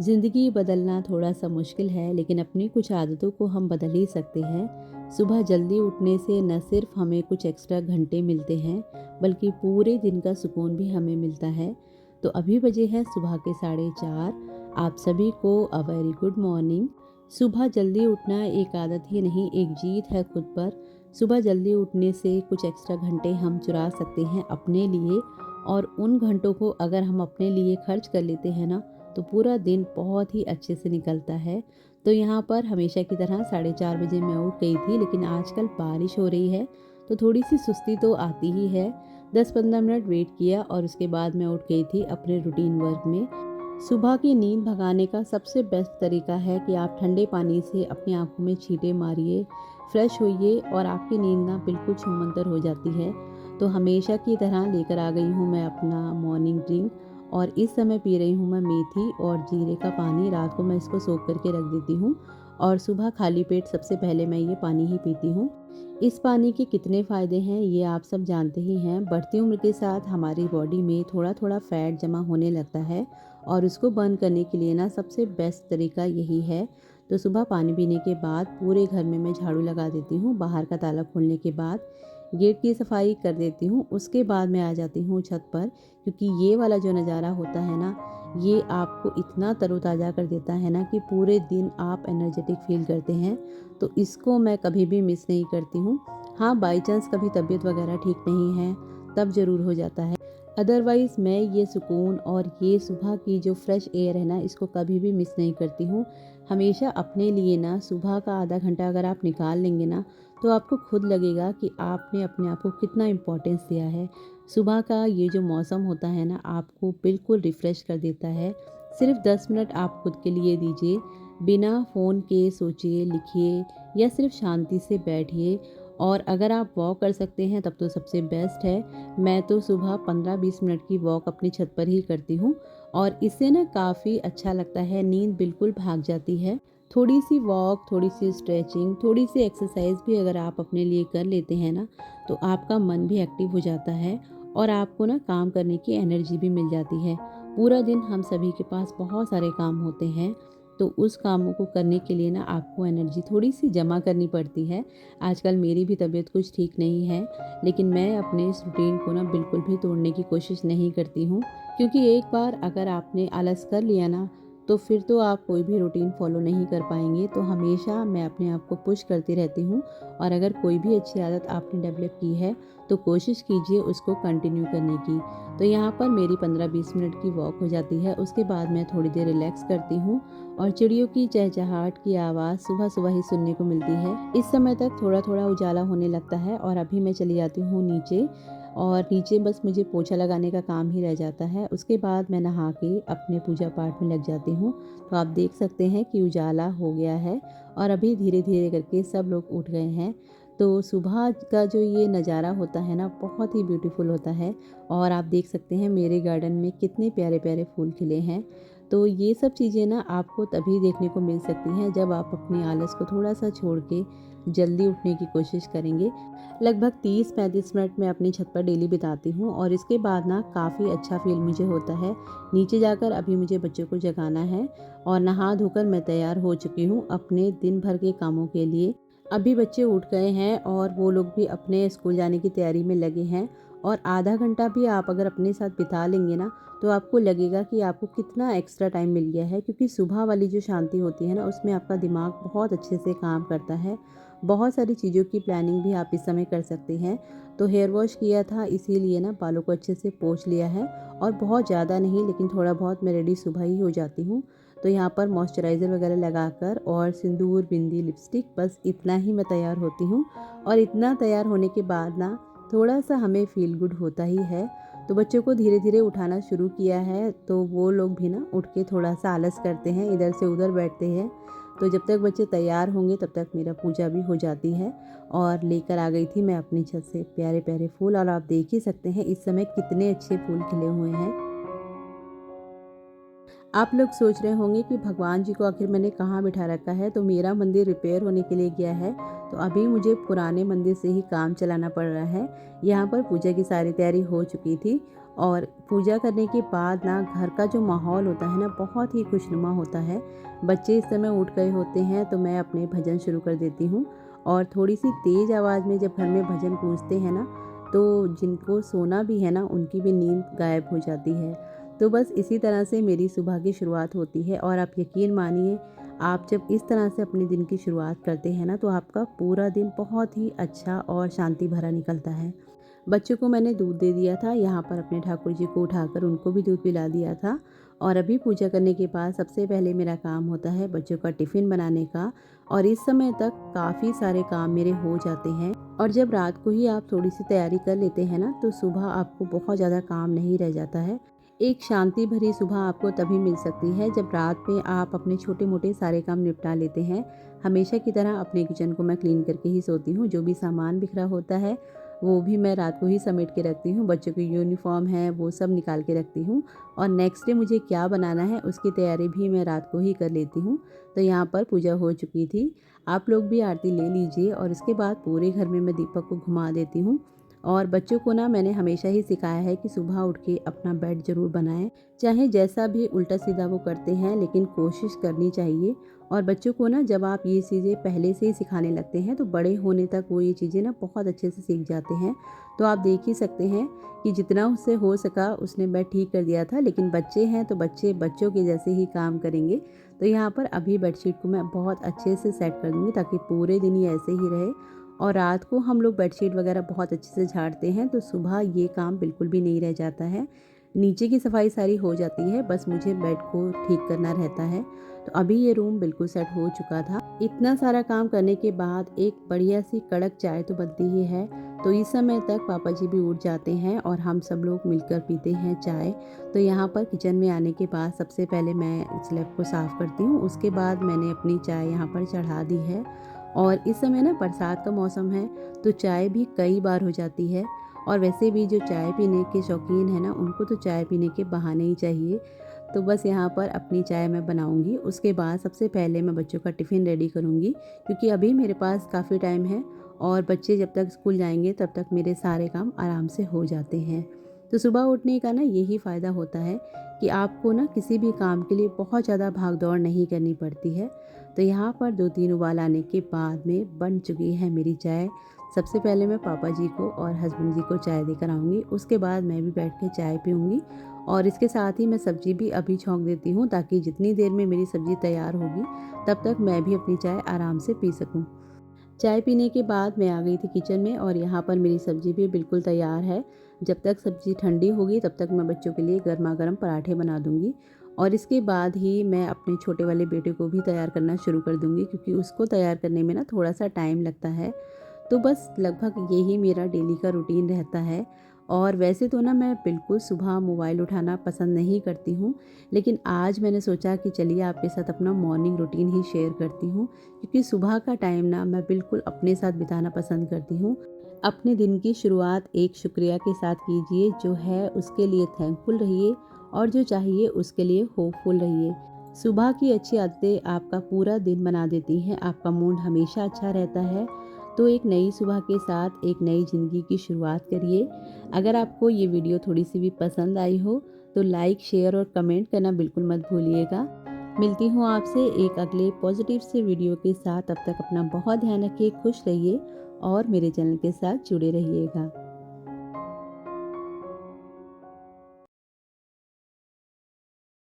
ज़िंदगी बदलना थोड़ा सा मुश्किल है, लेकिन अपनी कुछ आदतों को हम बदल ही सकते हैं। सुबह जल्दी उठने से न सिर्फ हमें कुछ एक्स्ट्रा घंटे मिलते हैं, बल्कि पूरे दिन का सुकून भी हमें मिलता है। तो अभी बजे हैं सुबह के 4:30। आप सभी को अ वेरी गुड मॉर्निंग। सुबह जल्दी उठना एक आदत ही नहीं, एक जीत है खुद पर। सुबह जल्दी उठने से कुछ एक्स्ट्रा घंटे हम चुरा सकते हैं अपने लिए, और उन घंटों को अगर हम अपने लिए खर्च कर लेते हैं ना, तो पूरा दिन बहुत ही अच्छे से निकलता है। तो यहाँ पर हमेशा की तरह 4:30 बजे मैं उठ गई थी, लेकिन आजकल बारिश हो रही है, तो थोड़ी-सी सुस्ती तो आती ही है। 10-15 मिनट वेट किया और उसके बाद मैं उठ गई थी अपने रूटीन वर्क में। सुबह की नींद भगाने का सबसे बेस्ट तरीका है कि आप ठंडे पानी से अपनी आँखों में छींटे मारिए, फ्रेश होइए और आपकी नींद ना बिल्कुल छूमंतर हो जाती है। तो हमेशा की तरह लेकर आ गई हूँ मैं अपना मॉर्निंग ड्रिंक, और इस समय पी रही हूँ मैं मेथी और जीरे का पानी। रात को मैं इसको सोख करके रख देती हूँ और सुबह खाली पेट सबसे पहले मैं ये पानी ही पीती हूँ। इस पानी के कितने फ़ायदे हैं ये आप सब जानते ही हैं। बढ़ती उम्र के साथ हमारी बॉडी में थोड़ा-थोड़ा फैट जमा होने लगता है, और उसको बर्न करने के लिए ना सबसे बेस्ट तरीका यही है। तो सुबह पानी पीने के बाद पूरे घर में मैं झाड़ू लगा देती हूँ। बाहर का ताला खोलने के बाद गेट की सफाई कर देती हूँ। उसके बाद मैं आ जाती हूँ छत पर, क्योंकि ये वाला जो नज़ारा होता है ना, ये आपको इतना तरोताज़ा कर देता है ना कि पूरे दिन आप एनर्जेटिक फ़ील करते हैं। तो इसको मैं कभी भी मिस नहीं करती हूँ। हाँ, बाई चांस कभी तबीयत वगैरह ठीक नहीं है, तब ज़रूर हो जाता है। अदरवाइज़ मैं ये सुकून और ये सुबह की जो फ्रेश एयर है ना, इसको कभी भी मिस नहीं करती हूँ। हमेशा अपने लिए ना सुबह का आधा घंटा अगर आप निकाल लेंगे ना, तो आपको खुद लगेगा कि आपने अपने आप को कितना इम्पोर्टेंस दिया है। सुबह का ये जो मौसम होता है ना, आपको बिल्कुल रिफ़्रेश कर देता है। सिर्फ़ 10 मिनट आप खुद के लिए दीजिए। बिना फ़ोन के सोचिए, लिखिए या सिर्फ़ शांति से बैठिए। और अगर आप वॉक कर सकते हैं तब तो सबसे बेस्ट है। मैं तो सुबह 15-20 मिनट की वॉक अपनी छत पर ही करती हूँ, और इससे ना काफ़ी अच्छा लगता है, नींद बिल्कुल भाग जाती है। थोड़ी-सी वॉक, थोड़ी-सी स्ट्रेचिंग, थोड़ी-सी एक्सरसाइज़ भी अगर आप अपने लिए कर लेते हैं ना, तो आपका मन भी एक्टिव हो जाता है और आपको ना काम करने की एनर्जी भी मिल जाती है। पूरा दिन हम सभी के पास बहुत सारे काम होते हैं, तो उस कामों को करने के लिए ना आपको एनर्जी थोड़ी-सी जमा करनी पड़ती है। आजकल मेरी भी तबीयत कुछ ठीक नहीं है, लेकिन मैं अपने इस रूटीन को ना बिल्कुल भी तोड़ने की कोशिश नहीं करती हूँ, क्योंकि एक बार अगर आपने आलस कर लिया ना, तो फिर तो आप कोई भी रूटीन फ़ॉलो नहीं कर पाएँगे। तो हमेशा मैं अपने आप को पुश करती रहती हूँ, और अगर कोई भी अच्छी आदत आपने डेवलप की है, तो कोशिश कीजिए उसको कंटिन्यू करने की। तो यहाँ पर मेरी 15-20 मिनट की वॉक हो जाती है। उसके बाद मैं थोड़ी देर रिलैक्स करती हूँ, और चिड़ियों की चहचहाट की आवाज़ सुबह-सुबह ही सुनने को मिलती है। इस समय तक थोड़ा-थोड़ा उजाला होने लगता है, और अभी मैं चली जाती हूँ नीचे, और नीचे बस मुझे पोछा लगाने का काम ही रह जाता है। उसके बाद मैं नहा के अपने पूजा पाठ में लग जाती हूँ। तो आप देख सकते हैं कि उजाला हो गया है, और अभी धीरे-धीरे करके सब लोग उठ गए हैं। तो सुबह का जो ये नज़ारा होता है ना, बहुत ही ब्यूटीफुल होता है। और आप देख सकते हैं मेरे गार्डन में कितने प्यारे-प्यारे फूल खिले हैं। तो ये सब चीज़ें ना आपको तभी देखने को मिल सकती हैं जब आप अपनी आलस को थोड़ा-सा छोड़ के जल्दी उठने की कोशिश करेंगे। लगभग 30-35 मिनट मैं अपनी छत पर डेली बिताती हूँ, और इसके बाद ना काफ़ी अच्छा फ़ील मुझे होता है। नीचे जाकर अभी मुझे बच्चों को जगाना है, और नहा धोकर मैं तैयार हो चुकी हूँ अपने दिन भर के कामों के लिए। अभी बच्चे उठ गए हैं और वो लोग भी अपने स्कूल जाने की तैयारी में लगे हैं, और आधा घंटा भी आप अगर अपने साथ बिता लेंगे ना, तो आपको लगेगा कि आपको कितना एक्स्ट्रा टाइम मिल गया है, क्योंकि सुबह वाली जो शांति होती है ना, उसमें आपका दिमाग बहुत अच्छे से काम करता है। बहुत सारी चीज़ों की प्लानिंग भी आप इस समय कर सकते हैं। तो हेयर वॉश किया था, इसीलिए ना बालों को अच्छे से पोंछ लिया है, और बहुत ज़्यादा नहीं, लेकिन थोड़ा बहुत मैं रेडी सुबह ही हो जाती हूँ। तो यहाँ पर मॉइस्चराइज़र वगैरह लगाकर और सिंदूर, बिंदी, लिपस्टिक, बस इतना ही मैं तैयार होती हूँ। और इतना तैयार होने के बाद ना थोड़ा-सा हमें फ़ील गुड होता ही है। तो बच्चों को धीरे-धीरे उठाना शुरू किया है, तो वो लोग भी ना उठ के थोड़ा-सा आलस करते हैं, इधर से उधर बैठते हैं। तो जब तक बच्चे तैयार होंगे तब तक मेरा पूजा भी हो जाती है। और लेकर आ गई थी मैं अपनी छत से प्यारे-प्यारे फूल, और आप देख ही सकते हैं इस समय कितने अच्छे फूल खिले हुए हैं। आप लोग सोच रहे होंगे कि भगवान जी को आखिर मैंने कहाँ बिठा रखा है, तो मेरा मंदिर रिपेयर होने के लिए गया है, तो अभी मुझे पुराने मंदिर से ही काम चलाना पड़ रहा है। यहाँ पर पूजा की सारी तैयारी हो चुकी थी और पूजा करने के बाद ना घर का जो माहौल होता है ना, बहुत ही खुशनुमा होता है। बच्चे इस समय उठ गए होते हैं तो मैं अपने भजन शुरू कर देती हूँ और थोड़ी सी तेज़ आवाज़ में जब घर में भजन गूंजते हैं ना, तो जिनको सोना भी है ना, उनकी भी नींद गायब हो जाती है। तो बस इसी तरह से मेरी सुबह की शुरुआत होती है और आप यकीन मानिए, आप जब इस तरह से अपने दिन की शुरुआत करते हैं ना, तो आपका पूरा दिन बहुत ही अच्छा और शांति भरा निकलता है। बच्चों को मैंने दूध दे दिया था, यहाँ पर अपने ठाकुर जी को उठाकर उनको भी दूध पिला दिया था और अभी पूजा करने के बाद सबसे पहले मेरा काम होता है बच्चों का टिफ़िन बनाने का और इस समय तक काफ़ी सारे काम मेरे हो जाते हैं। और जब रात को ही आप थोड़ी सी तैयारी कर लेते हैं ना, तो सुबह आपको बहुत ज़्यादा काम नहीं रह जाता है। एक शांति भरी सुबह आपको तभी मिल सकती है जब रात में आप अपने छोटे मोटे सारे काम निपटा लेते हैं। हमेशा की तरह अपने किचन को मैं क्लीन करके ही सोती हूँ। जो भी सामान बिखरा होता है वो भी मैं रात को ही समेट के रखती हूँ। बच्चों की यूनिफ़ॉर्म है वो सब निकाल के रखती हूँ और नेक्स्ट डे मुझे क्या बनाना है उसकी तैयारी भी मैं रात को ही कर लेती हूँ। तो यहाँ पर पूजा हो चुकी थी। आप लोग भी आरती ले लीजिए और इसके बाद पूरे घर में मैं दीपक को घुमा देती हूँ। और बच्चों को ना मैंने हमेशा ही सिखाया है कि सुबह उठ के अपना बेड ज़रूर बनाएं, चाहे जैसा भी उल्टा सीधा वो करते हैं, लेकिन कोशिश करनी चाहिए। और बच्चों को ना जब आप ये चीज़ें पहले से ही सिखाने लगते हैं तो बड़े होने तक वो ये चीज़ें ना बहुत अच्छे से सीख जाते हैं। तो आप देख ही सकते हैं कि जितना उससे हो सका उसने बेड ठीक कर दिया था, लेकिन बच्चे हैं तो बच्चे बच्चों के जैसे ही काम करेंगे। तो यहाँ पर अभी बेडशीट को मैं बहुत अच्छे से सेट कर दूँगी ताकि पूरे दिन ही ऐसे ही रहे। और रात को हम लोग बेडशीट वगैरह बहुत अच्छे से झाड़ते हैं तो सुबह ये काम बिल्कुल भी नहीं रह जाता है। नीचे की सफाई सारी हो जाती है, बस मुझे बेड को ठीक करना रहता है। तो अभी ये रूम बिल्कुल सेट हो चुका था। इतना सारा काम करने के बाद एक बढ़िया सी कड़क चाय तो बनती ही है। तो इस समय तक पापा जी भी उठ जाते हैं और हम सब लोग मिलकर पीते हैं चाय। तो यहाँ पर किचन में आने के बाद सबसे पहले मैं स्लैब को साफ़ करती हूँ, उसके बाद मैंने अपनी चाय यहाँ पर चढ़ा दी है। और इस समय ना बरसात का मौसम है तो चाय भी कई बार हो जाती है और वैसे भी जो चाय पीने के शौकीन है ना, उनको तो चाय पीने के बहाने ही चाहिए। तो बस यहाँ पर अपनी चाय मैं बनाऊंगी, उसके बाद सबसे पहले मैं बच्चों का टिफ़िन रेडी करूँगी क्योंकि अभी मेरे पास काफ़ी टाइम है और बच्चे जब तक स्कूल जाएंगे तब तक मेरे सारे काम आराम से हो जाते हैं। तो सुबह उठने का ना यही फ़ायदा होता है कि आपको ना किसी भी काम के लिए बहुत ज़्यादा भाग दौड़ नहीं करनी पड़ती है। तो यहाँ पर 2-3 उबाल आने के बाद में बन चुकी है मेरी चाय। सबसे पहले मैं पापा जी को और हस्बैंड जी को चाय देकर आऊँगी, उसके बाद मैं भी बैठ के चाय पीऊँगी और इसके साथ ही मैं सब्ज़ी भी अभी छौंक देती हूँ ताकि जितनी देर में मेरी सब्ज़ी तैयार होगी तब तक मैं भी अपनी चाय आराम से पी सकूँ। चाय पीने के बाद मैं आ गई थी किचन में और यहाँ पर मेरी सब्ज़ी भी बिल्कुल तैयार है। जब तक सब्ज़ी ठंडी होगी तब तक मैं बच्चों के लिए गर्मा गर्म पराठे बना दूँगी और इसके बाद ही मैं अपने छोटे वाले बेटे को भी तैयार करना शुरू कर दूँगी क्योंकि उसको तैयार करने में ना थोड़ा सा टाइम लगता है। तो बस लगभग यही मेरा डेली का रूटीन रहता है। और वैसे तो ना मैं बिल्कुल सुबह मोबाइल उठाना पसंद नहीं करती हूँ, लेकिन आज मैंने सोचा कि चलिए आपके साथ अपना मॉर्निंग रूटीन ही शेयर करती हूँ क्योंकि सुबह का टाइम ना मैं बिल्कुल अपने साथ बिताना पसंद करती हूँ। अपने दिन की शुरुआत एक शुक्रिया के साथ कीजिए, जो है उसके लिए थैंकफुल रहिए और जो चाहिए उसके लिए होपफुल रहिए। सुबह की अच्छी आदतें आपका पूरा दिन बना देती हैं, आपका मूड हमेशा अच्छा रहता है। तो एक नई सुबह के साथ एक नई ज़िंदगी की शुरुआत करिए। अगर आपको ये वीडियो थोड़ी सी भी पसंद आई हो तो लाइक, शेयर और कमेंट करना बिल्कुल मत भूलिएगा। मिलती हूँ आपसे एक अगले पॉजिटिव से वीडियो के साथ। तब तक अपना बहुत ध्यान रखिए, खुश रहिए और मेरे चैनल के साथ जुड़े रहिएगा।